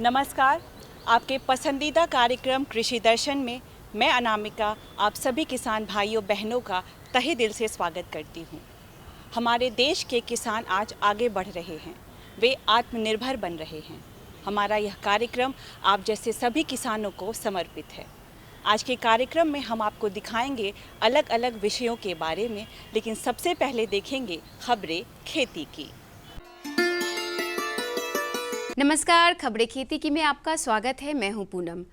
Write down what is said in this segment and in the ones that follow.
नमस्कार। आपके पसंदीदा कार्यक्रम कृषि दर्शन में मैं अनामिका आप सभी किसान भाइयों बहनों का तहे दिल से स्वागत करती हूँ। हमारे देश के किसान आज आगे बढ़ रहे हैं, वे आत्मनिर्भर बन रहे हैं। हमारा यह कार्यक्रम आप जैसे सभी किसानों को समर्पित है। आज के कार्यक्रम में हम आपको दिखाएंगे अलग अलग विषयों के बारे में, लेकिन सबसे पहले देखेंगे खबरें खेती की। नमस्कार, खबरें खेती की में आपका स्वागत है। मैं हूं पूनम।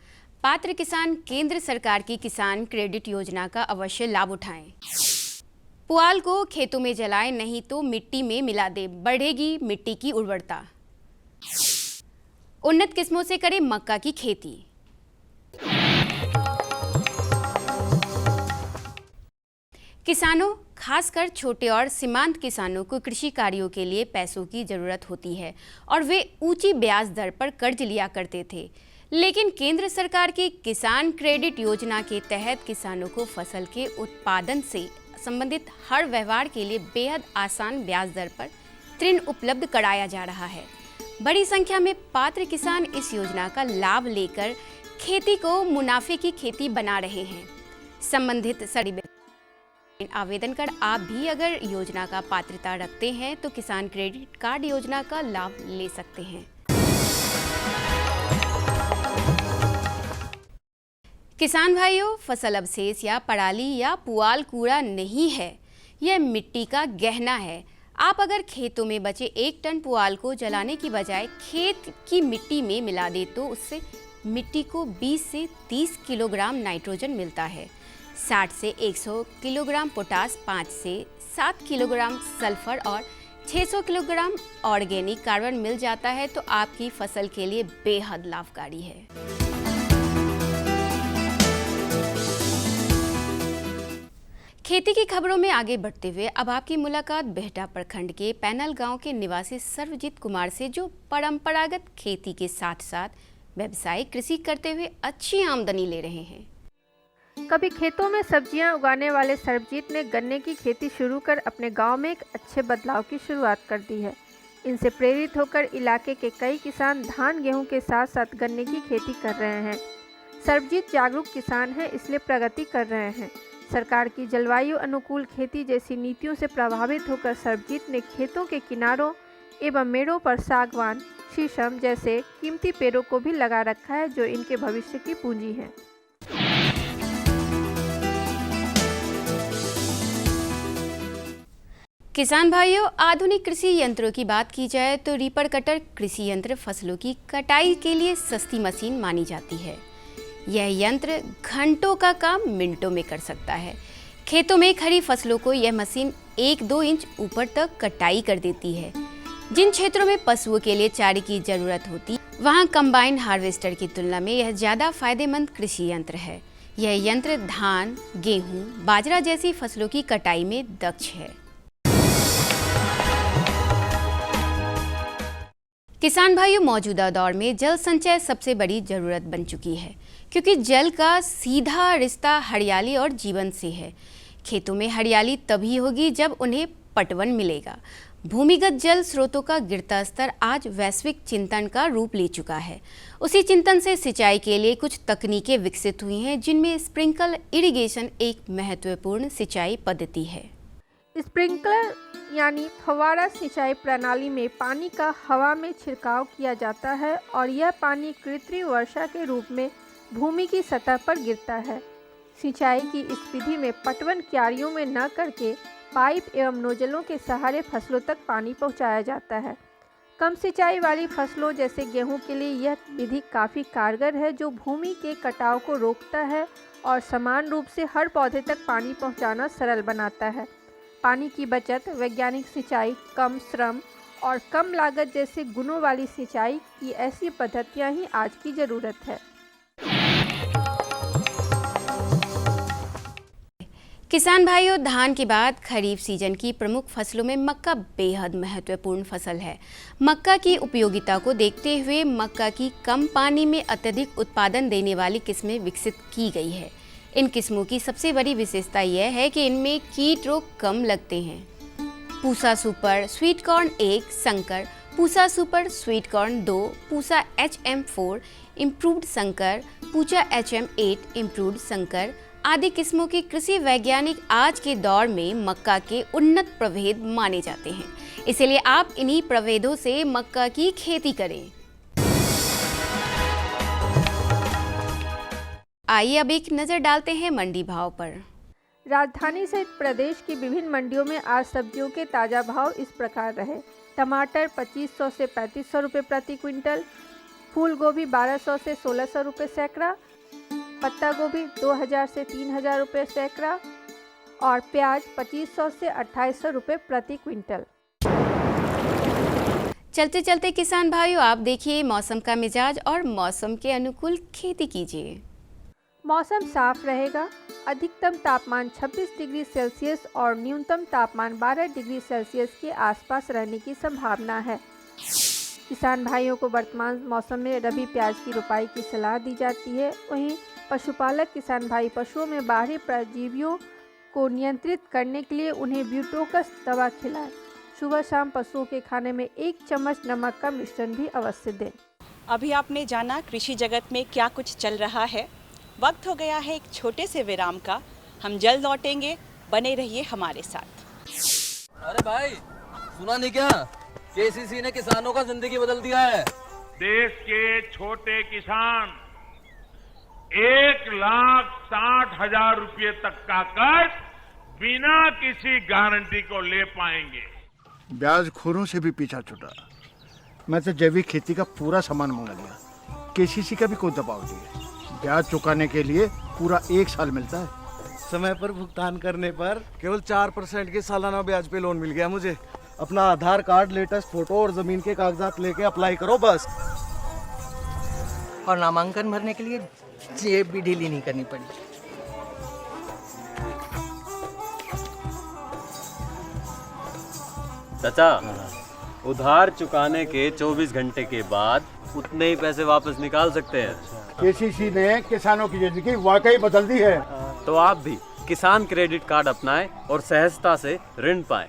पात्र किसान केंद्र सरकार की किसान क्रेडिट योजना का अवश्य लाभ उठाएं। पुआल को खेतों में जलाएं, नहीं तो मिट्टी में मिला दें, बढ़ेगी मिट्टी की उर्वरता। उन्नत किस्मों से करें मक्का की खेती। किसानों, खासकर छोटे और सीमांत किसानों को कृषि कार्यों के लिए पैसों की ज़रूरत होती है और वे ऊंची ब्याज दर पर कर्ज लिया करते थे। लेकिन केंद्र सरकार की किसान क्रेडिट योजना के तहत किसानों को फसल के उत्पादन से संबंधित हर व्यवहार के लिए बेहद आसान ब्याज दर पर ऋण उपलब्ध कराया जा रहा है। बड़ी संख्या में पात्र किसान इस योजना का लाभ लेकर खेती को मुनाफे की खेती बना रहे हैं। संबंधित सभी आवेदन कर आप भी अगर योजना का पात्रता रखते हैं तो किसान क्रेडिट कार्ड योजना का लाभ ले सकते हैं। किसान भाइयों, फसल अवशेष या पराली या पुआल कूड़ा नहीं है, यह मिट्टी का गहना है। आप अगर खेतों में बचे 1 टन पुआल को जलाने की बजाय खेत की मिट्टी में मिला दे तो उससे मिट्टी को 20 से 30 किलोग्राम नाइट्रोजन मिलता है, 60 से 100 किलोग्राम पोटास, 5 से 7 किलोग्राम सल्फर और 600 किलोग्राम ऑर्गेनिक कार्बन मिल जाता है, तो आपकी फसल के लिए बेहद लाभकारी है। खेती की खबरों में आगे बढ़ते हुए अब आपकी मुलाकात बेहटा प्रखंड के पैनल गांव के निवासी सर्वजीत कुमार से, जो परंपरागत खेती के साथ साथ व्यावसायिक कृषि करते हुए अच्छी आमदनी ले रहे हैं। कभी खेतों में सब्जियां उगाने वाले सर्वजीत ने गन्ने की खेती शुरू कर अपने गांव में एक अच्छे बदलाव की शुरुआत कर दी है। इनसे प्रेरित होकर इलाके के कई किसान धान गेहूं के साथ साथ गन्ने की खेती कर रहे हैं। सर्वजीत जागरूक किसान हैं, इसलिए प्रगति कर रहे हैं। सरकार की जलवायु अनुकूल खेती जैसी नीतियों से प्रभावित होकर सर्वजीत ने खेतों के किनारों एवं मेड़ों पर सागवान, शीशम जैसे कीमती पेड़ों को भी लगा रखा है, जो इनके भविष्य की पूंजी है। किसान भाइयों, आधुनिक कृषि यंत्रों की बात की जाए तो रीपर कटर कृषि यंत्र फसलों की कटाई के लिए सस्ती मशीन मानी जाती है। यह यंत्र घंटों का काम मिनटों में कर सकता है। खेतों में खड़ी फसलों को यह मशीन 1-2 इंच ऊपर तक कटाई कर देती है। जिन क्षेत्रों में पशुओं के लिए चारे की जरूरत होती, वहां कंबाइन हार्वेस्टर की तुलना में यह ज़्यादा फायदेमंद कृषि यंत्र है। यह यंत्र धान, गेहूं, बाजरा जैसी फसलों की कटाई में दक्ष है। किसान भाइयों, मौजूदा दौर में जल संचय सबसे बड़ी जरूरत बन चुकी है, क्योंकि जल का सीधा रिश्ता हरियाली और जीवन से है। खेतों में हरियाली तभी होगी जब उन्हें पटवन मिलेगा। भूमिगत जल स्रोतों का गिरता स्तर आज वैश्विक चिंतन का रूप ले चुका है। उसी चिंतन से सिंचाई के लिए कुछ तकनीकें विकसित हुई हैं, जिनमें स्प्रिंकल इरिगेशन एक महत्वपूर्ण सिंचाई पद्धति है। स्प्रिंकलर यानी फव्वारा सिंचाई प्रणाली में पानी का हवा में छिड़काव किया जाता है और यह पानी कृत्रिम वर्षा के रूप में भूमि की सतह पर गिरता है। सिंचाई की इस विधि में पटवन क्यारियों में न करके पाइप एवं नोजलों के सहारे फसलों तक पानी पहुंचाया जाता है। कम सिंचाई वाली फसलों जैसे गेहूं के लिए यह विधि काफ़ी कारगर है, जो भूमि के कटाव को रोकता है और समान रूप से हर पौधे तक पानी पहुंचाना सरल बनाता है। पानी की बचत, वैज्ञानिक सिंचाई, कम श्रम और कम लागत जैसे गुणों वाली सिंचाई की ऐसी पद्धतियां ही आज की ज़रूरत है। किसान भाइयों, धान के बाद खरीफ सीजन की प्रमुख फसलों में मक्का बेहद महत्वपूर्ण फसल है। मक्का की उपयोगिता को देखते हुए मक्का की कम पानी में अत्यधिक उत्पादन देने वाली किस्में विकसित की गई है। इन किस्मों की सबसे बड़ी विशेषता यह है कि इनमें कीट रोग कम लगते हैं। पूसा सुपर स्वीट कॉर्न 1 संकर, Pusa super sweet corn 2, Pusa HM4 improved संकर, पूसा HM8 इम्प्रूव्ड संकर आदि किस्मों के कृषि वैज्ञानिक आज के दौर में मक्का के उन्नत प्रभेद माने जाते हैं। इसलिए आप इन्हीं प्रभेदों से मक्का की खेती करें। आइए अब एक नज़र डालते हैं मंडी भाव पर। राजधानी सहित प्रदेश की विभिन्न मंडियों में आज सब्जियों के ताज़ा भाव इस प्रकार रहे। टमाटर 2500 से 3500 रुपये प्रति क्विंटल, फूल गोभी 1200 से 1600 रुपये सैकड़ा, पत्ता गोभी 2000 से 3000 रुपये सैकड़ा और प्याज 2500 से 2800 रुपये प्रति क्विंटल। चलते चलते किसान भाइयों, आप देखिए मौसम का मिजाज और मौसम के अनुकूल खेती कीजिए। मौसम साफ रहेगा। अधिकतम तापमान 26 डिग्री सेल्सियस और न्यूनतम तापमान 12 डिग्री सेल्सियस के आसपास रहने की संभावना है। किसान भाइयों को वर्तमान मौसम में रबी प्याज की रोपाई की सलाह दी जाती है। वहीं पशुपालक किसान भाई पशुओं में बाहरी परजीवियों को नियंत्रित करने के लिए उन्हें ब्यूटोकस दवा खिलाएं। सुबह शाम पशुओं के खाने में 1 चम्मच नमक का मिश्रण भी अवश्य दें। अभी आपने जाना कृषि जगत में क्या कुछ चल रहा है। वक्त हो गया है एक छोटे से विराम का। हम जल्द लौटेंगे, बने रहिए हमारे साथ। अरे भाई, सुना नहीं क्या? केसीसी ने किसानों का जिंदगी बदल दिया है। देश के छोटे किसान 1,60,000 रुपये तक का कर्ज बिना किसी गारंटी को ले पाएंगे। ब्याज खोरों से भी पीछा छूटा। मैं तो जैविक खेती का पूरा सामान मंगा लिया। केसीसी का भी कोई दबाव नहीं है। ब्याज चुकाने के लिए पूरा 1 साल मिलता है। समय पर भुगतान करने पर केवल 4% के सालाना ब्याज पे लोन मिल गया मुझे। अपना आधार कार्ड, लेटेस्ट फोटो और जमीन के कागजात लेके अप्लाई करो बस। और नामांकन भरने के लिए जेब भी ढीली नहीं करनी पड़ी। चाचा, उधार चुकाने के 24 घंटे के बाद उतने ही पैसे वापस निकाल सकते हैं। केसीसी ने किसानों की जिंदगी वाकई बदल दी है। तो आप भी किसान क्रेडिट कार्ड अपनाएं और सहजता से ऋण पाएं।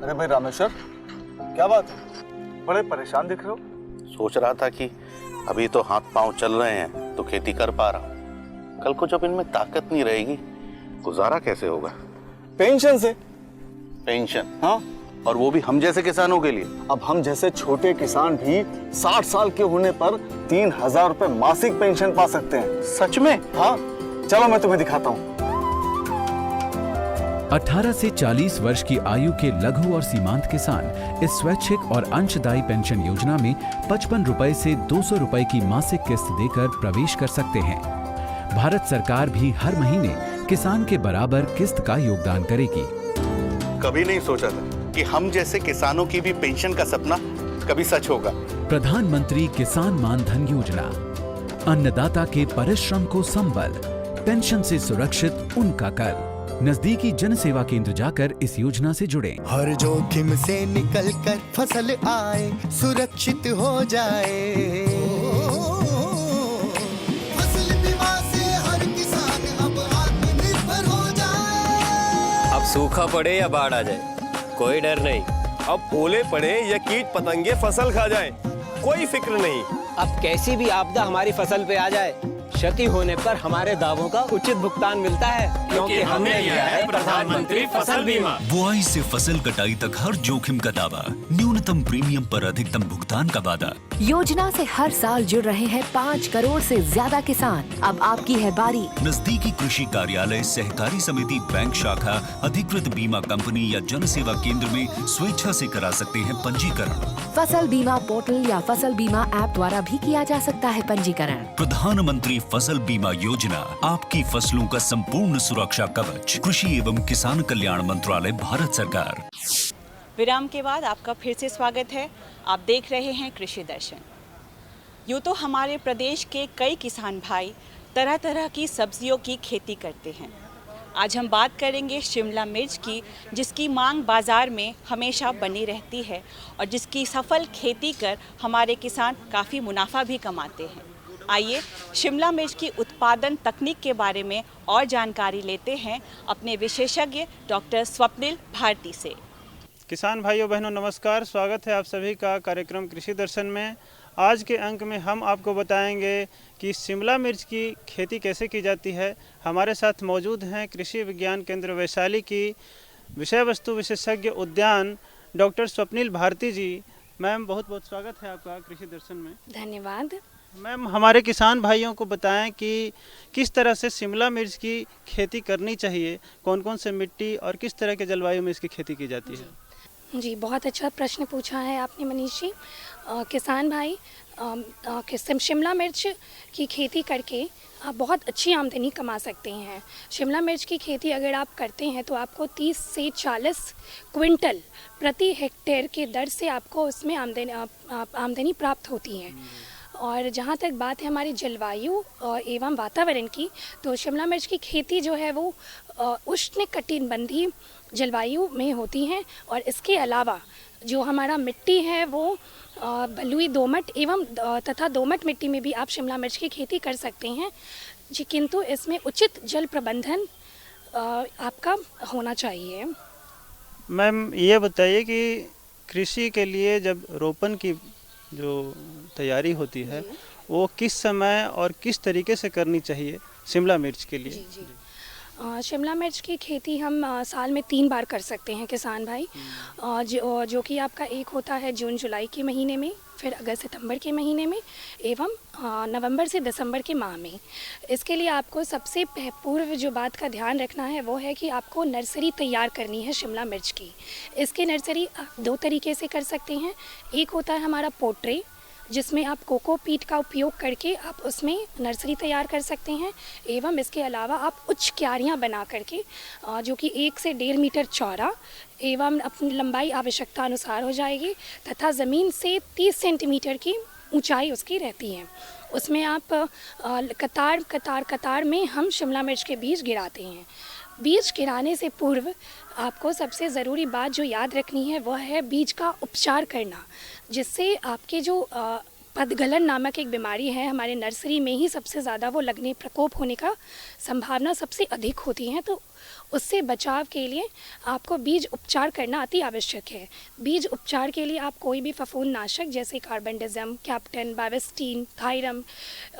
अरे भाई रामेश्वर, क्या बात? बड़े परेशान दिख रहे हो। सोच रहा था कि अभी तो हाथ पांव चल रहे हैं तो खेती कर पा रहा हूँ, कल को जब इनमें ताकत नहीं रहेगी गुजारा कैसे होगा? पेंशन से। पेंशन? हाँ, और वो भी हम जैसे किसानों के लिए। अब हम जैसे छोटे किसान भी 60 साल के होने पर 3000 रुपए मासिक पेंशन पा सकते हैं। सच में? हाँ, चलो मैं तुम्हें दिखाता हूँ। 18 से 40 वर्ष की आयु के लघु और सीमांत किसान इस स्वैच्छिक और अंशदायी पेंशन योजना में 55 रुपए से 200 रुपए की मासिक किस्त देकर प्रवेश कर सकते हैं। भारत सरकार भी हर महीने किसान के बराबर किस्त का योगदान करेगी। कभी नहीं सोचा था कि हम जैसे किसानों की भी पेंशन का सपना कभी सच होगा। प्रधानमंत्री किसान मान धन योजना, अन्नदाता के परिश्रम को संबल, पेंशन से सुरक्षित उनका कर। नजदीकी जन सेवा केंद्र जाकर इस योजना से जुड़ें। हर जोखिम से निकल कर फसल आए, सुरक्षित हो जाए। फसल बीमा से हर किसान अब आत्मनिर्भर हो जाए। अब सूखा पड़े या बाढ़ आ जाए कोई डर नहीं। अब ओले पड़े या कीट पतंगे फसल खा जाए कोई फिक्र नहीं। अब कैसी भी आपदा हमारी फसल पे आ जाए, क्षति होने पर हमारे दावों का उचित भुगतान मिलता है, क्योंकि हमने लिया है प्रधानमंत्री फसल बीमा। बुआई से फसल कटाई तक हर जोखिम का दावा, न्यूनतम प्रीमियम पर अधिकतम भुगतान का वादा। योजना से हर साल जुड़ रहे हैं 5 करोड़ से ज्यादा किसान। अब आपकी है बारी। नजदीकी कृषि कार्यालय, सहकारी समिति, बैंक शाखा, अधिकृत बीमा कंपनी या जन सेवा केंद्र में स्वेच्छा से करा सकते हैं पंजीकरण। फसल बीमा पोर्टल या फसल बीमा ऐप द्वारा भी किया जा सकता है पंजीकरण। प्रधानमंत्री फसल बीमा योजना, आपकी फसलों का संपूर्ण सुरक्षा कवच। कृषि एवं किसान कल्याण मंत्रालय, भारत सरकार। विराम के बाद आपका फिर से स्वागत है। आप देख रहे हैं कृषि दर्शन। यूँ तो हमारे प्रदेश के कई किसान भाई तरह तरह की सब्जियों की खेती करते हैं। आज हम बात करेंगे शिमला मिर्च की, जिसकी मांग बाज़ार में हमेशा बनी रहती है और जिसकी सफल खेती कर हमारे किसान काफ़ी मुनाफा भी कमाते हैं। आइए शिमला मिर्च की उत्पादन तकनीक के बारे में और जानकारी लेते हैं अपने विशेषज्ञ डॉक्टर स्वप्निल भारती से। किसान भाइयों बहनों नमस्कार, स्वागत है आप सभी का कार्यक्रम कृषि दर्शन में। आज के अंक में हम आपको बताएंगे कि शिमला मिर्च की खेती कैसे की जाती है। हमारे साथ मौजूद हैं कृषि विज्ञान केंद्र वैशाली की विषय वस्तु विशेषज्ञ उद्यान डॉक्टर स्वप्निल भारती जी। मैम बहुत बहुत स्वागत है आपका कृषि दर्शन में। धन्यवाद। मैम हमारे किसान भाइयों को बताएं कि किस तरह से शिमला मिर्च की खेती करनी चाहिए, कौन कौन से मिट्टी और किस तरह के जलवायु में इसकी खेती की जाती है। जी, बहुत अच्छा प्रश्न पूछा है आपने मनीष जी। किसान भाई, शिमला मिर्च की खेती करके आप बहुत अच्छी आमदनी कमा सकते हैं। शिमला मिर्च की खेती अगर आप करते हैं तो आपको 30 से 40 क्विंटल प्रति हेक्टेयर के दर से आपको उसमें आमदनी प्राप्त होती है। और जहाँ तक बात है हमारी जलवायु एवं वातावरण की, तो शिमला मिर्च की खेती जो है वो उष्णकटिबंधीय जलवायु में होती हैं। और इसके अलावा जो हमारा मिट्टी है वो बलुई दोमट एवं तथा दोमट मिट्टी में भी आप शिमला मिर्च की खेती कर सकते हैं जी, किंतु इसमें उचित जल प्रबंधन आपका होना चाहिए। मैम ये बताइए कि कृषि के लिए जब रोपण की जो तैयारी होती है वो किस समय और किस तरीके से करनी चाहिए शिमला मिर्च के लिए। जी। शिमला मिर्च की खेती हम साल में 3 बार कर सकते हैं किसान भाई, जो कि आपका एक होता है जून जुलाई के महीने में, फिर अगस्त सितंबर के महीने में एवं नवंबर से दिसंबर के माह में। इसके लिए आपको सबसे पूर्व जो बात का ध्यान रखना है वो है कि आपको नर्सरी तैयार करनी है शिमला मिर्च की। इसकी नर्सरी आप 2 तरीके से कर सकते हैं। एक होता है हमारा पोट्रे, जिसमें आप कोकोपीट का उपयोग करके आप उसमें नर्सरी तैयार कर सकते हैं, एवं इसके अलावा आप उच्च क्यारियाँ बना करके जो कि 1 से 1.5 मीटर चौड़ा एवं अपनी लंबाई आवश्यकता अनुसार हो जाएगी तथा ज़मीन से 30 सेंटीमीटर की ऊंचाई उसकी रहती है। उसमें आप कतार में हम शिमला मिर्च के बीज गिराते हैं। बीज गिराने से पूर्व आपको सबसे ज़रूरी बात जो याद रखनी है वह है बीज का उपचार करना, जिससे आपके जो पदगलन नामक एक बीमारी है हमारे नर्सरी में ही सबसे ज़्यादा वो लगने प्रकोप होने का संभावना सबसे अधिक होती है। तो उससे बचाव के लिए आपको बीज उपचार करना अति आवश्यक है। बीज उपचार के लिए आप कोई भी फफूंदनाशक जैसे कार्बेंडाजिम, कैप्टन, बावेस्टीन, थायरम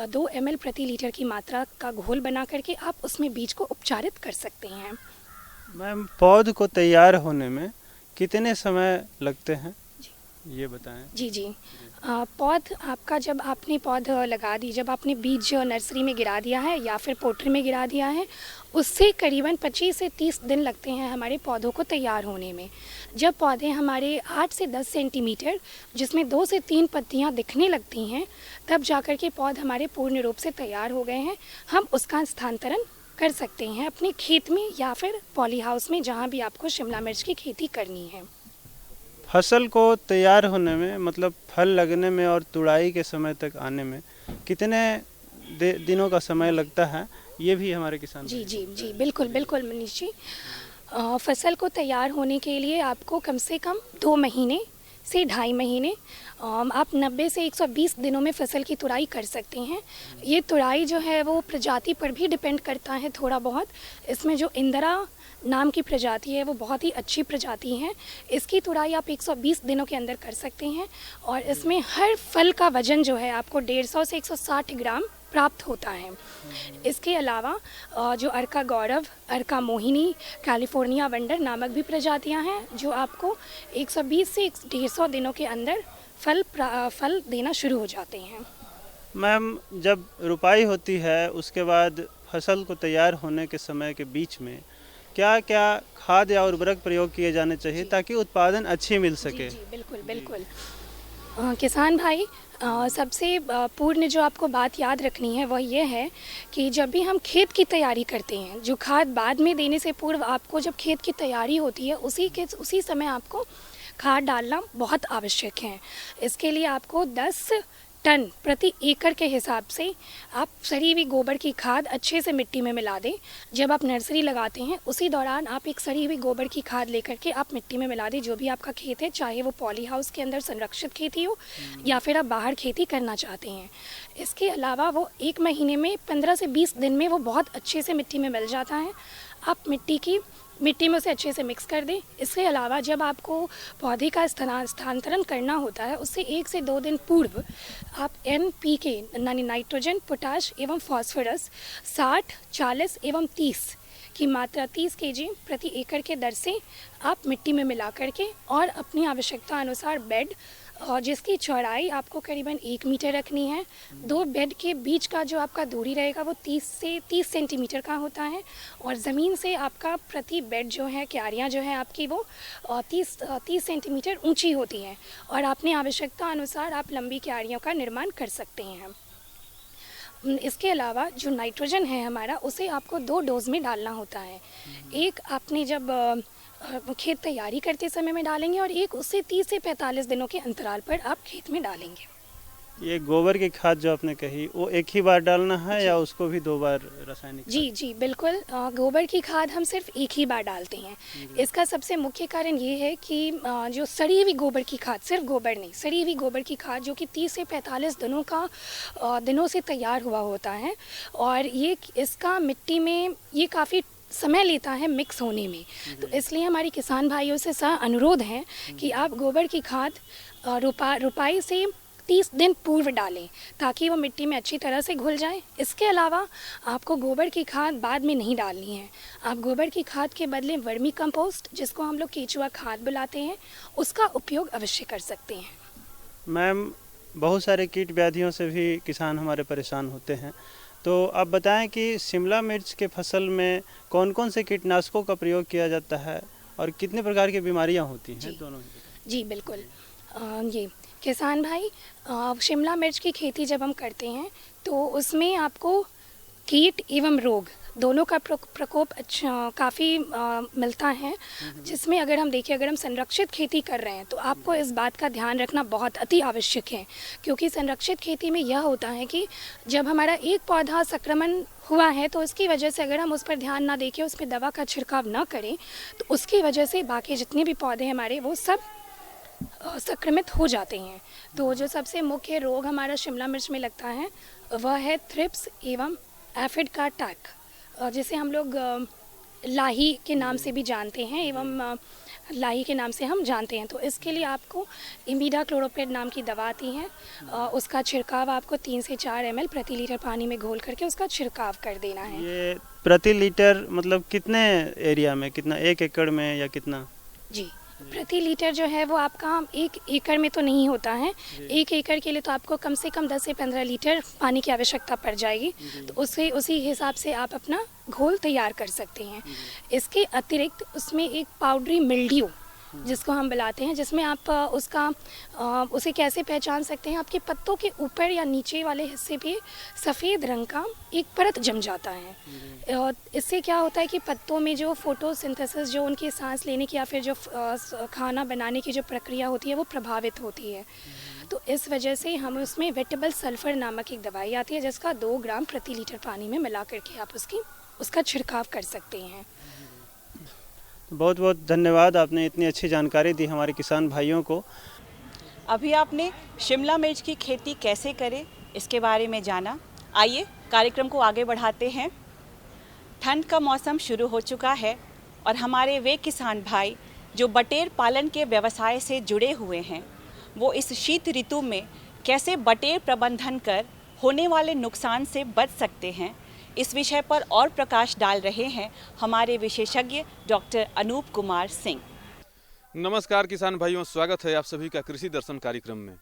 2 ml प्रति लीटर की मात्रा का घोल बना करके आप उसमें बीज को उपचारित कर सकते हैं। मैम पौध को तैयार होने में कितने समय लगते हैं ये बताएं। जी। पौध आपका जब आपने पौध लगा दी, जब आपने बीज नर्सरी में गिरा दिया है या फिर पोट्री में गिरा दिया है, उससे करीबन 25 से 30 दिन लगते हैं हमारे पौधों को तैयार होने में। जब पौधे हमारे 8 से 10 सेंटीमीटर जिसमें 2 से 3 पत्तियां दिखने लगती हैं, तब जाकर के पौध हमारे पूर्ण रूप से तैयार हो गए हैं। हम उसका स्थानांतरण कर सकते हैं अपने खेत में या फिर पॉली हाउस में, जहाँ भी आपको शिमला मिर्च की खेती करनी है। फसल को तैयार होने में मतलब फल लगने में और तुड़ाई के समय तक आने में कितने दिनों का समय लगता है, ये भी हमारे किसान। जी बिल्कुल मनीष जी। फसल को तैयार होने के लिए आपको कम से कम 2 महीने से 2.5 महीने, आप 90 से 120 दिनों में फसल की तुड़ाई कर सकते हैं। ये तुड़ाई जो है वो प्रजाति पर भी डिपेंड करता है थोड़ा बहुत। इसमें जो इंदिरा नाम की प्रजाति है वो बहुत ही अच्छी प्रजाति है। इसकी तुड़ाई आप 120 दिनों के अंदर कर सकते हैं और इसमें हर फल का वजन जो है आपको 150 से 160 ग्राम प्राप्त होता है। इसके अलावा जो अर्का गौरव, अर्का मोहिनी, कैलिफोर्निया वंडर नामक भी प्रजातियां हैं जो आपको 120 से 150 दिनों के अंदर फल देना शुरू हो जाते हैं। मैम जब रुपाई होती है उसके बाद फसल को तैयार होने के समय के बीच में क्या क्या खाद या उर्वरक प्रयोग किए जाने चाहिए ताकि उत्पादन अच्छी मिल सके। जी बिल्कुल। किसान भाई, सबसे पूर्ण जो आपको बात याद रखनी है वह यह है कि जब भी हम खेत की तैयारी करते हैं, जो खाद बाद में देने से पूर्व आपको जब खेत की तैयारी होती है उसी समय आपको खाद डालना बहुत आवश्यक है। इसके लिए आपको 10 टन प्रति एकड़ के हिसाब से आप सड़ी हुई गोबर की खाद अच्छे से मिट्टी में मिला दें। जब आप नर्सरी लगाते हैं उसी दौरान आप एक सड़ी हुई गोबर की खाद लेकर के आप मिट्टी में मिला दें, जो भी आपका खेत है, चाहे वो पॉली हाउस के अंदर संरक्षित खेती हो या फिर आप बाहर खेती करना चाहते हैं। इसके अलावा वो 1 महीने में 15 से 20 दिन में वो बहुत अच्छे से मिट्टी में मिल जाता है। आप मिट्टी में उसे अच्छे से मिक्स कर दें। इसके अलावा जब आपको पौधे का स्थानांतरण करना होता है उससे 1 से 2 दिन पूर्व आप NPK यानी नाइट्रोजन, पोटाश एवं फॉस्फोरस 60, 40 एवं 30 की मात्रा 30 kg प्रति एकड़ के दर से आप मिट्टी में मिला करके और अपनी आवश्यकता अनुसार बेड और जिसकी चौड़ाई आपको करीबन 1 मीटर रखनी है। 2 बेड के बीच का जो आपका दूरी रहेगा वो 30 से 30 सेंटीमीटर का होता है और ज़मीन से आपका प्रति बेड जो है, क्यारियाँ जो है आपकी वो 30 सेंटीमीटर ऊंची होती हैं और अपनी आवश्यकता अनुसार आप लंबी क्यारियों का निर्माण कर सकते हैं। इसके अलावा जो नाइट्रोजन है हमारा, उसे आपको 2 डोज में डालना होता है। एक आपने जब खेत तैयारी करते समय में डालेंगे और एक उससे 30 से 45 दिनों के अंतराल पर आप खेत में डालेंगे। ये गोबर की खाद जो आपने कही वो एक ही बार डालना है या उसको भी 2 बार रासायनिक? जी बिल्कुल। गोबर की खाद हम सिर्फ एक ही बार डालते हैं। इसका सबसे मुख्य कारण ये है कि जो सड़ी हुई गोबर की खाद, सिर्फ गोबर नहीं, सड़ी हुई गोबर की खाद जो कि 30 से 45 दिनों से तैयार हुआ होता है और ये इसका मिट्टी में ये काफ़ी समय लेता है मिक्स होने में। तो इसलिए हमारे किसान भाइयों से अनुरोध है कि आप गोबर की खाद रुपाई से 30 दिन पूर्व डालें ताकि वो मिट्टी में अच्छी तरह से घुल जाए। इसके अलावा आपको गोबर की खाद बाद में नहीं डालनी है। आप गोबर की खाद के बदले वर्मी कंपोस्ट, जिसको हम लोग केचुआ खाद बुलाते हैं, उसका उपयोग अवश्य कर सकते हैं। मैम, बहुत सारे कीट व्याधियों से भी किसान हमारे परेशान होते हैं, तो आप बताएं कि शिमला मिर्च के फसल में कौन कौन से कीटनाशकों का प्रयोग किया जाता है और कितने प्रकार की बीमारियां होती हैं दोनों? जी बिल्कुल। ये किसान भाई, शिमला मिर्च की खेती जब हम करते हैं तो उसमें आपको कीट एवं रोग दोनों का प्रकोप काफ़ी मिलता है, जिसमें अगर हम देखें, अगर हम संरक्षित खेती कर रहे हैं तो आपको इस बात का ध्यान रखना बहुत अति आवश्यक है, क्योंकि संरक्षित खेती में यह होता है कि जब हमारा एक पौधा संक्रमण हुआ है तो उसकी वजह से अगर हम उस पर ध्यान ना देके उस पर दवा का छिड़काव ना करें तो उसकी वजह से बाकी जितने भी पौधे हमारे वो सब संक्रमित हो जाते हैं। तो जो सबसे मुख्य रोग हमारा शिमला मिर्च में लगता है वह है थ्रिप्स एवं एफिड का अटैक, जिसे हम लोग लाही के नाम से भी जानते हैं एवं लाही के नाम से हम जानते हैं। तो इसके लिए आपको इमिडाक्लोप्रिड नाम की दवा आती है, उसका छिड़काव आपको 3 से 4 ml प्रति लीटर पानी में घोल करके उसका छिड़काव कर देना है। ये प्रति लीटर मतलब कितने एरिया में, कितना, 1 एकड़ में या कितना? जी, प्रति लीटर जो है वो आपका 1 एकड़ में तो नहीं होता है। 1 एकड़ के लिए तो आपको कम से कम 10 से 15 लीटर पानी की आवश्यकता पड़ जाएगी, तो उसी हिसाब से आप अपना घोल तैयार कर सकते हैं। इसके अतिरिक्त उसमें एक पाउडरी मिल्ड्यू जिसको हम बुलाते हैं, जिसमें आप उसे कैसे पहचान सकते हैं, आपके पत्तों के ऊपर या नीचे वाले हिस्से पे सफ़ेद रंग का एक परत जम जाता है और इससे क्या होता है कि पत्तों में जो फोटोसिंथेसिस, जो उनकी सांस लेने की या फिर जो खाना बनाने की जो प्रक्रिया होती है वो प्रभावित होती है। तो इस वजह से हम उसमें वेटेबल सल्फर नामक एक दवाई आती है जिसका 2 ग्राम प्रति लीटर पानी में मिला करके आप उसका छिड़काव कर सकते हैं। बहुत बहुत धन्यवाद, आपने इतनी अच्छी जानकारी दी हमारे किसान भाइयों को। अभी आपने शिमला मिर्च की खेती कैसे करें इसके बारे में जाना। आइए कार्यक्रम को आगे बढ़ाते हैं। ठंड का मौसम शुरू हो चुका है और हमारे वे किसान भाई जो बटेर पालन के व्यवसाय से जुड़े हुए हैं वो इस शीत ऋतु में कैसे बटेर प्रबंधन कर होने वाले नुकसान से बच सकते हैं, इस विषय पर और प्रकाश डाल रहे हैं हमारे विशेषज्ञ डॉक्टर अनूप कुमार सिंह। नमस्कार किसान भाइयों, स्वागत है आप सभी का कृषि दर्शन कार्यक्रम में।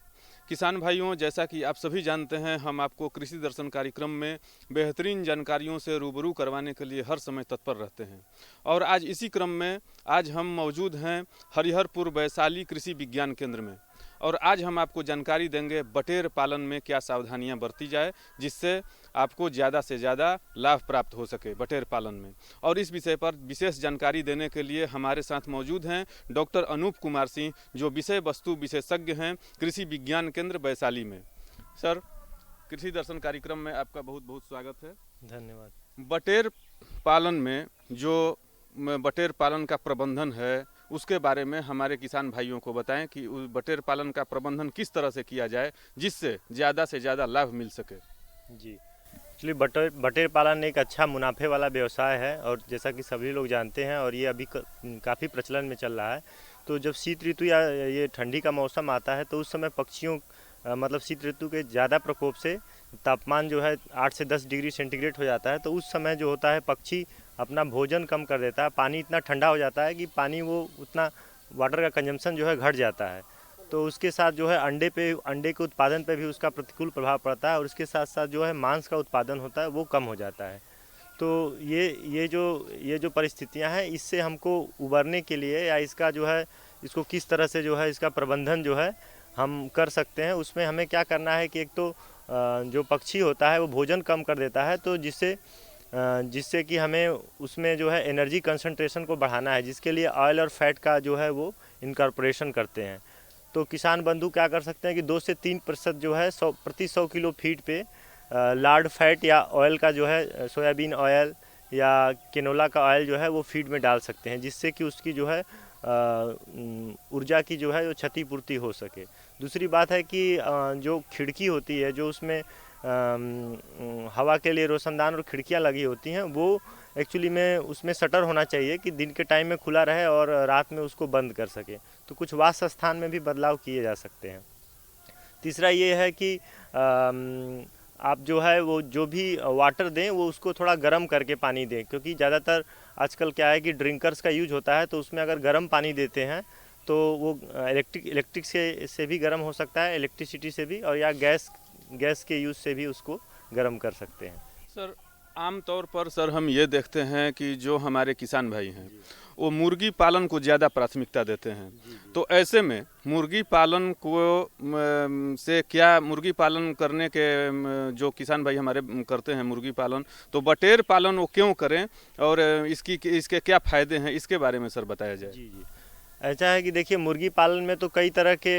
किसान भाइयों, जैसा कि आप सभी जानते हैं, हम आपको कृषि दर्शन कार्यक्रम में बेहतरीन जानकारियों से रूबरू करवाने के लिए हर समय तत्पर रहते हैं और आज इसी क्रम में आज हम मौजूद हैं हरिहरपुर वैशाली कृषि विज्ञान केंद्र में और आज हम आपको जानकारी देंगे बटेर पालन में क्या सावधानियां बरती जाए जिससे आपको ज़्यादा से ज़्यादा लाभ प्राप्त हो सके बटेर पालन में। और इस विषय पर विशेष जानकारी देने के लिए हमारे साथ मौजूद हैं डॉक्टर अनूप कुमार सिंह, जो विषय वस्तु विशेषज्ञ हैं कृषि विज्ञान केंद्र वैशाली में। सर, कृषि दर्शन कार्यक्रम में आपका बहुत बहुत स्वागत है। धन्यवाद। बटेर पालन में जो बटेर पालन का प्रबंधन है उसके बारे में हमारे किसान भाइयों को बताएं कि उस बटेर पालन का प्रबंधन किस तरह से किया जाए जिससे ज़्यादा लाभ मिल सके। जी, एक्चुअली बटेर पालन एक अच्छा मुनाफे वाला व्यवसाय है और जैसा कि सभी लोग जानते हैं और ये अभी काफ़ी प्रचलन में चल रहा है। तो जब शीत ऋतु या ये ठंडी का मौसम आता है तो उस समय पक्षियों मतलब शीत ऋतु के ज़्यादा प्रकोप से तापमान जो है 8 से 10 डिग्री सेंटीग्रेड हो जाता है। तो उस समय जो होता है पक्षी अपना भोजन कम कर देता है, पानी इतना ठंडा हो जाता है कि पानी वो उतना वाटर का कंजम्पशन जो है घट जाता है। तो उसके साथ जो है अंडे के उत्पादन पे भी उसका प्रतिकूल प्रभाव पड़ता है और उसके साथ साथ जो है मांस का उत्पादन होता है वो कम हो जाता है। तो ये जो परिस्थितियां हैं इससे हमको उबरने के लिए या इसका जो है इसको किस तरह से जो है इसका प्रबंधन जो है हम कर सकते हैं, उसमें हमें क्या करना है कि एक तो जो पक्षी होता है वो भोजन कम कर देता है, तो जिससे कि हमें उसमें जो है एनर्जी कंसंट्रेशन को बढ़ाना है, जिसके लिए ऑयल और फैट का जो है वो इनकॉर्पोरेशन करते हैं। तो किसान बंधु क्या कर सकते हैं कि 2 से 3% जो है प्रति 100 किलो फीड पे लार्ड फैट या ऑयल का जो है सोयाबीन ऑयल या केनोला का ऑयल जो है वो फीड में डाल सकते हैं, जिससे कि उसकी जो है ऊर्जा की जो है वो क्षतिपूर्ति हो सके। दूसरी बात है कि जो खिड़की होती है जो उसमें हवा के लिए रोशनदान और खिड़कियां लगी होती हैं वो एक्चुअली में उसमें शटर होना चाहिए कि दिन के टाइम में खुला रहे और रात में उसको बंद कर सके। तो कुछ वास स्थान में भी बदलाव किए जा सकते हैं। तीसरा ये है कि आप जो है वो जो भी वाटर दें वो उसको थोड़ा गर्म करके पानी दें, क्योंकि ज़्यादातर आजकल क्या है कि ड्रिंकर्स का यूज होता है, तो उसमें अगर गर्म पानी देते हैं तो वो इलेक्ट्रिक से भी गर्म हो सकता है, इलेक्ट्रिसिटी से भी, और या गैस के यूज़ से भी उसको गर्म कर सकते हैं। सर, आमतौर पर सर हम ये देखते हैं कि जो हमारे किसान भाई हैं वो मुर्गी पालन को ज़्यादा प्राथमिकता देते हैं। तो ऐसे में मुर्गी पालन को से क्या मुर्गी पालन करने के जो किसान भाई हमारे करते हैं मुर्गी पालन, तो बटेर पालन वो क्यों करें और इसके क्या फ़ायदे हैं, इसके बारे में सर बताया जाए। जी, ऐसा है कि देखिए मुर्गी पालन में तो कई तरह के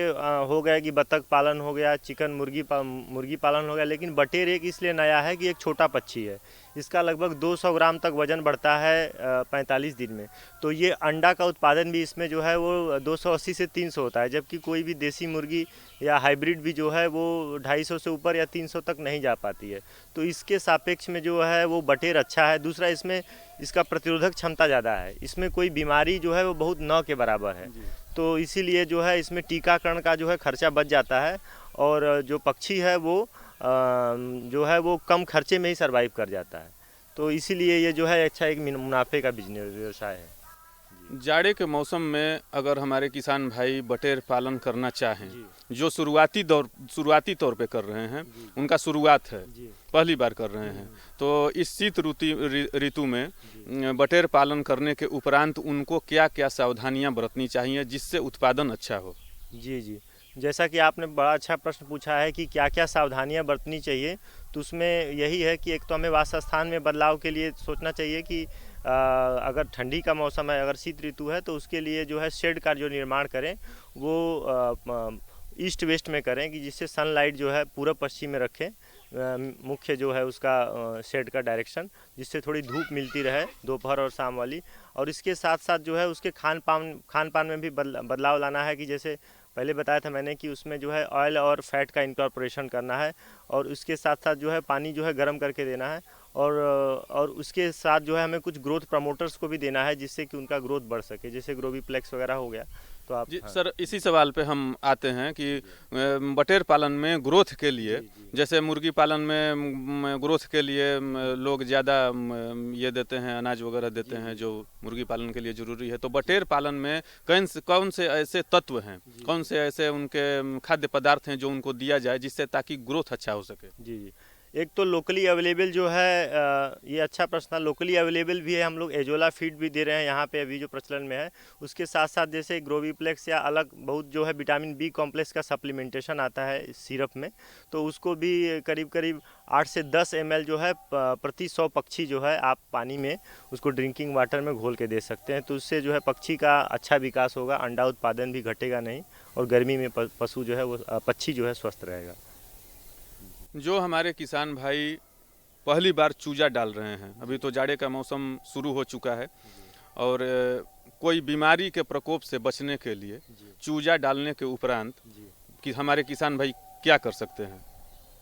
हो गया कि बतख पालन हो गया, चिकन मुर्गी पालन हो गया, लेकिन बटेर एक इसलिए नया है कि एक छोटा पक्षी है। इसका लगभग 200 ग्राम तक वजन बढ़ता है 45 दिन में। तो ये अंडा का उत्पादन भी इसमें जो है वो 280 से 300 होता है, जबकि कोई भी देसी मुर्गी या हाइब्रिड भी जो है वो 250 से ऊपर या 300 तक नहीं जा पाती है। तो इसके सापेक्ष में जो है वो बटेर अच्छा है। दूसरा इसमें इसका प्रतिरोधक क्षमता ज़्यादा है, इसमें कोई बीमारी जो है वो बहुत न के बराबर है। तो इसीलिए जो है इसमें टीकाकरण का जो है खर्चा बच जाता है और जो पक्षी है वो जो है वो कम खर्चे में ही सर्वाइव कर जाता है। तो इसीलिए ये जो है अच्छा एक मुनाफे का बिजनेस व्यवसाय है। जाड़े के मौसम में अगर हमारे किसान भाई बटेर पालन करना चाहें, जो शुरुआती तौर पे कर रहे हैं, उनका शुरुआत है, पहली बार कर रहे हैं, तो इस शीत ऋतु में बटेर पालन करने के उपरांत उनको क्या क्या सावधानियां बरतनी चाहिए जिससे उत्पादन अच्छा हो। जी, जैसा कि आपने बड़ा अच्छा प्रश्न पूछा है कि क्या क्या सावधानियां बरतनी चाहिए, तो उसमें यही है कि एक तो हमें वास स्थान में बदलाव के लिए सोचना चाहिए कि अगर ठंडी का मौसम है, अगर शीत ऋतु है, तो उसके लिए जो है शेड का जो निर्माण करें वो ईस्ट वेस्ट में करें कि जिससे सनलाइट जो है पूरब पश्चिम में रखें, मुख्य जो है उसका शेड का डायरेक्शन, जिससे थोड़ी धूप मिलती रहे दोपहर और शाम वाली। और इसके साथ साथ जो है उसके खान पान में भी बदलाव लाना है कि जैसे पहले बताया था मैंने कि उसमें जो है ऑयल और फैट का इनकॉर्पोरेशन करना है और उसके साथ साथ जो है पानी जो है गर्म करके देना है और उसके साथ जो है हमें कुछ ग्रोथ प्रमोटर्स को भी देना है जिससे कि उनका ग्रोथ बढ़ सके, जैसे ग्रोवीप्लेक्स वगैरह हो गया। तो आप जी सर, इसी सवाल पे हम आते हैं कि बटेर पालन में ग्रोथ के लिए, जैसे मुर्गी पालन में ग्रोथ के लिए लोग ज़्यादा ये देते हैं, अनाज वगैरह देते हैं जो मुर्गी पालन के लिए ज़रूरी है, तो बटेर पालन में कौन से ऐसे तत्व हैं, कौन से ऐसे उनके खाद्य पदार्थ हैं जो उनको दिया जाए जिससे ताकि ग्रोथ अच्छा हो सके। जी, एक तो लोकली अवेलेबल जो है ये अच्छा प्रश्न, लोकली अवेलेबल भी है, हम लोग एजोला फीड भी दे रहे हैं यहाँ पे अभी जो प्रचलन में है। उसके साथ साथ जैसे ग्रोवीप्लेक्स या अलग बहुत जो है विटामिन बी कॉम्प्लेक्स का सप्लीमेंटेशन आता है सिरप में, तो उसको भी करीब 8 से 10 ml जो है प्रति 100 पक्षी जो है आप पानी में उसको ड्रिंकिंग वाटर में घोल के दे सकते हैं। तो उससे जो है पक्षी का अच्छा विकास होगा, अंडा उत्पादन भी घटेगा नहीं और गर्मी में पशु जो है वो पक्षी जो है स्वस्थ रहेगा। जो हमारे किसान भाई पहली बार चूजा डाल रहे हैं, अभी तो जाड़े का मौसम शुरू हो चुका है और कोई बीमारी के प्रकोप से बचने के लिए चूजा डालने के उपरांत कि हमारे किसान भाई क्या कर सकते हैं?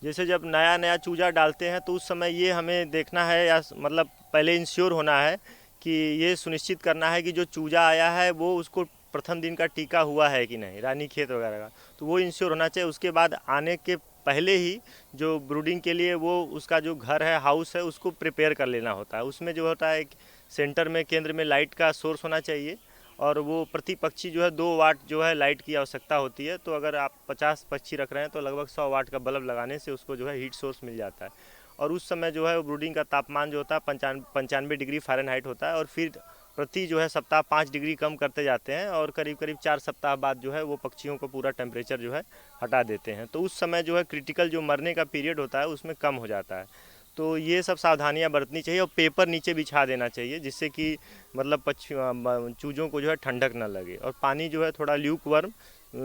जैसे जब नया नया चूजा डालते हैं तो उस समय ये हमें देखना है या मतलब पहले इंश्योर होना है कि ये सुनिश्चित करना है कि जो चूजा आया है वो उसको प्रथम दिन का टीका हुआ है कि नहीं, रानीखेत वगैरह का, तो वो इंश्योर होना चाहिए। उसके बाद आने के पहले ही जो ब्रूडिंग के लिए वो उसका जो घर है, हाउस है, उसको प्रिपेयर कर लेना होता है। उसमें जो होता है सेंटर में, केंद्र में लाइट का सोर्स होना चाहिए और वो प्रति पक्षी जो है 2 वाट जो है लाइट की आवश्यकता होती है। तो अगर आप 50 पक्षी रख रहे हैं तो लगभग 100 वाट का बल्ब लगाने से उसको जो है हीट सोर्स मिल जाता है। और उस समय जो है वो ब्रूडिंग का तापमान जो होता है 95 डिग्री फ़ारेनहाइट होता है और फिर प्रति जो है सप्ताह 5 डिग्री कम करते जाते हैं और करीब करीब 4 सप्ताह बाद जो है वो पक्षियों को पूरा टेम्परेचर जो है हटा देते हैं। तो उस समय जो है क्रिटिकल जो मरने का पीरियड होता है उसमें कम हो जाता है। तो ये सब सावधानियां बरतनी चाहिए और पेपर नीचे बिछा देना चाहिए जिससे कि मतलब चूज़ों को जो है ठंडक ना लगे। और पानी जो है थोड़ा ल्यूक वर्म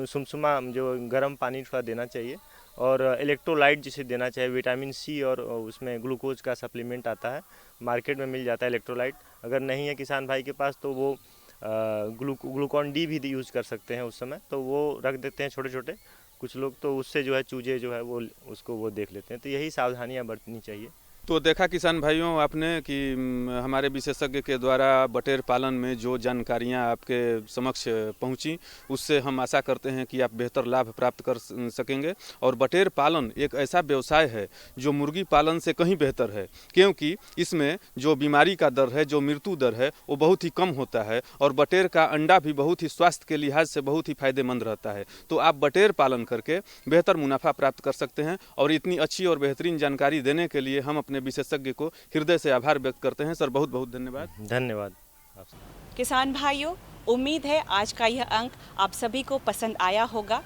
सुमसुमा जो गर्म पानी थोड़ा देना चाहिए और इलेक्ट्रोलाइट जिसे देना चाहिए, विटामिन सी और उसमें ग्लूकोज का सप्लीमेंट आता है, मार्केट में मिल जाता है इलेक्ट्रोलाइट। अगर नहीं है किसान भाई के पास तो वो ग्लूकॉन डी भी यूज़ कर सकते हैं उस समय, तो वो रख देते हैं छोटे छोटे कुछ लोग, तो उससे जो है चूजे जो है वो उसको वो देख लेते हैं। तो यही सावधानियां बरतनी चाहिए। तो देखा किसान भाइयों आपने कि हमारे विशेषज्ञ के द्वारा बटेर पालन में जो जानकारियां आपके समक्ष पहुंची उससे हम आशा करते हैं कि आप बेहतर लाभ प्राप्त कर सकेंगे। और बटेर पालन एक ऐसा व्यवसाय है जो मुर्गी पालन से कहीं बेहतर है, क्योंकि इसमें जो बीमारी का दर है, जो मृत्यु दर है, वो बहुत ही कम होता है और बटेर का अंडा भी बहुत ही स्वास्थ्य के लिहाज से बहुत ही फायदेमंद रहता है। तो आप बटेर पालन करके बेहतर मुनाफा प्राप्त कर सकते हैं। और इतनी अच्छी और बेहतरीन जानकारी देने के लिए हम अपने विशेषज्ञ को हृदय से आभार व्यक्त करते हैं। सर बहुत बहुत धन्यवाद। धन्यवाद। किसान भाइयों, उम्मीद है आज का यह अंक आप सभी को पसंद आया होगा।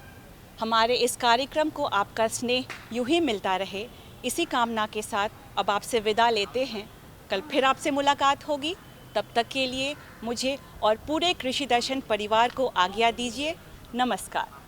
हमारे इस कार्यक्रम को आपका स्नेह यूं ही मिलता रहे, इसी कामना के साथ अब आपसे विदा लेते हैं। कल फिर आपसे मुलाकात होगी, तब तक के लिए मुझे और पूरे कृषि दर्शन परिवार को आज्ञा दीजिए। नमस्कार।